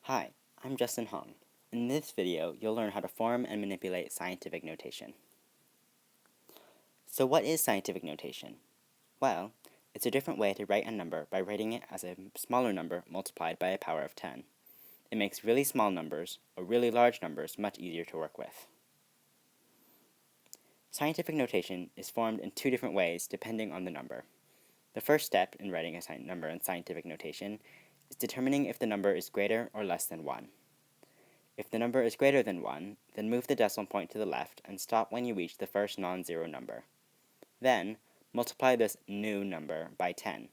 Hi, I'm Justin Hong. In this video, you'll learn how to form and manipulate scientific notation. So what is scientific notation? Well, it's a different way to write a number by writing it as a smaller number multiplied by a power of 10. It makes really small numbers, or really large numbers, much easier to work with. Scientific notation is formed in two different ways depending on the number. The first step in writing a number in scientific notation is determining if the number is greater or less than 1. If the number is greater than 1, then move the decimal point to the left and stop when you reach the first non-zero number. Then, multiply this new number by 10.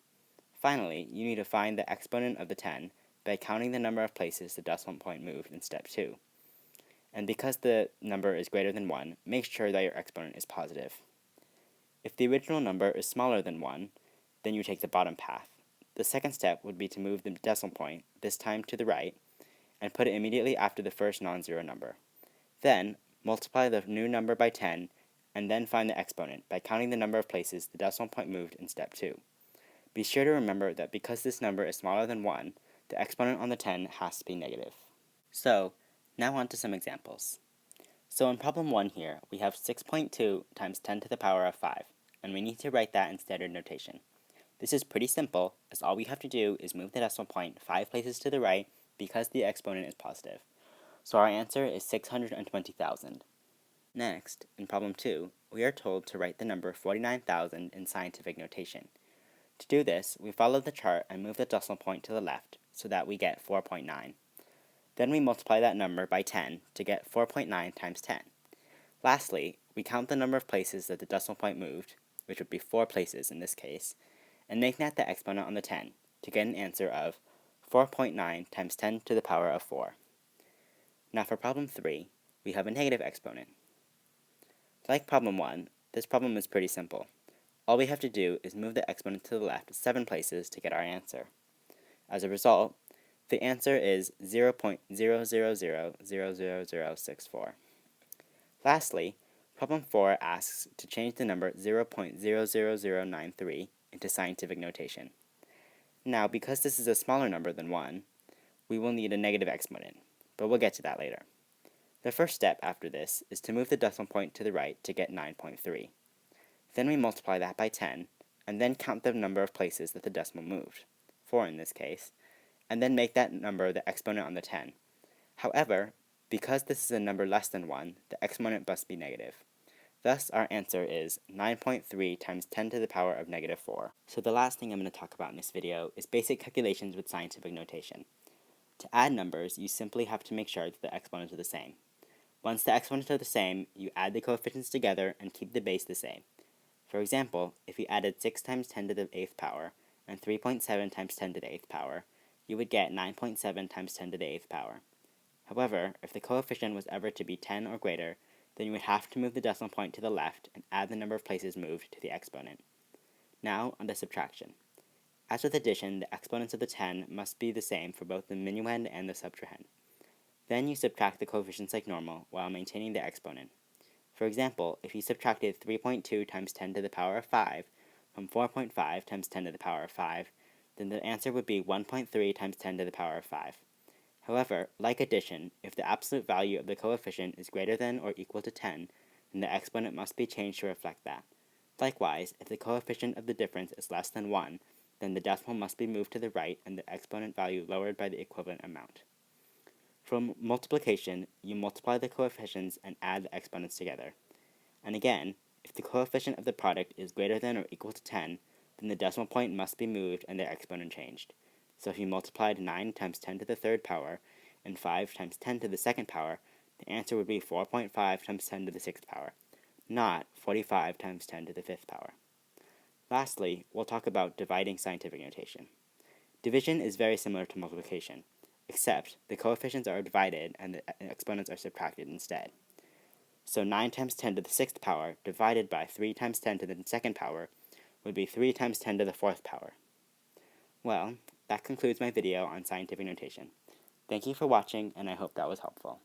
Finally, you need to find the exponent of the 10 by counting the number of places the decimal point moved in step 2. And because the number is greater than 1, make sure that your exponent is positive. If the original number is smaller than 1, then you take the bottom path. The second step would be to move the decimal point, this time to the right, and put it immediately after the first non-zero number. Then, multiply the new number by 10, and then find the exponent by counting the number of places the decimal point moved in step 2. Be sure to remember that because this number is smaller than 1, the exponent on the 10 has to be negative. So, now on to some examples. So in problem 1 here, we have 6.2 times 10 to the power of 5, and we need to write that in standard notation. This is pretty simple, as all we have to do is move the decimal point 5 places to the right because the exponent is positive. So our answer is 620,000. Next, in problem 2, we are told to write the number 49,000 in scientific notation. To do this, we follow the chart and move the decimal point to the left so that we get 4.9. Then we multiply that number by 10 to get 4.9 times 10. Lastly, we count the number of places that the decimal point moved, which would be 4 places in this case, and make that the exponent on the 10 to get an answer of 4.9 times 10 to the power of 4. Now for problem 3, we have a negative exponent. Like problem 1, this problem is pretty simple. All we have to do is move the exponent to the left 7 places to get our answer. As a result, the answer is 0.0000064. Lastly, problem 4 asks to change the number 0.00093 into scientific notation. Now, because this is a smaller number than 1, we will need a negative exponent, but we'll get to that later. The first step after this is to move the decimal point to the right to get 9.3. Then we multiply that by 10, and then count the number of places that the decimal moved, 4 in this case, and then make that number the exponent on the 10. However, because this is a number less than 1, the exponent must be negative. Thus, our answer is 9.3 times 10 to the power of negative 4. So the last thing I'm going to talk about in this video is basic calculations with scientific notation. To add numbers, you simply have to make sure that the exponents are the same. Once the exponents are the same, you add the coefficients together and keep the base the same. For example, if you added 6 times 10 to the 8th power and 3.7 times 10 to the 8th power, you would get 9.7 times 10 to the 8th power. However, if the coefficient was ever to be 10 or greater, then you would have to move the decimal point to the left and add the number of places moved to the exponent. Now, on to subtraction. As with addition, the exponents of the 10 must be the same for both the minuend and the subtrahend. Then you subtract the coefficients like normal while maintaining the exponent. For example, if you subtracted 3.2 times 10 to the power of 5 from 4.5 times 10 to the power of 5, then the answer would be 1.3 times 10 to the power of 5. However, like addition, if the absolute value of the coefficient is greater than or equal to 10, then the exponent must be changed to reflect that. Likewise, if the coefficient of the difference is less than 1, then the decimal must be moved to the right and the exponent value lowered by the equivalent amount. From multiplication, you multiply the coefficients and add the exponents together. And again, if the coefficient of the product is greater than or equal to 10, then the decimal point must be moved and the exponent changed. So if you multiplied 9 times 10 to the 3rd power and 5 times 10 to the 2nd power, the answer would be 4.5 times 10 to the 6th power, not 45 times 10 to the 5th power. Lastly, we'll talk about dividing scientific notation. Division is very similar to multiplication, except the coefficients are divided and the exponents are subtracted instead. So 9 times 10 to the 6th power divided by 3 times 10 to the 2nd power would be 3 times 10 to the 4th power. Well, that concludes my video on scientific notation. Thank you for watching, and I hope that was helpful.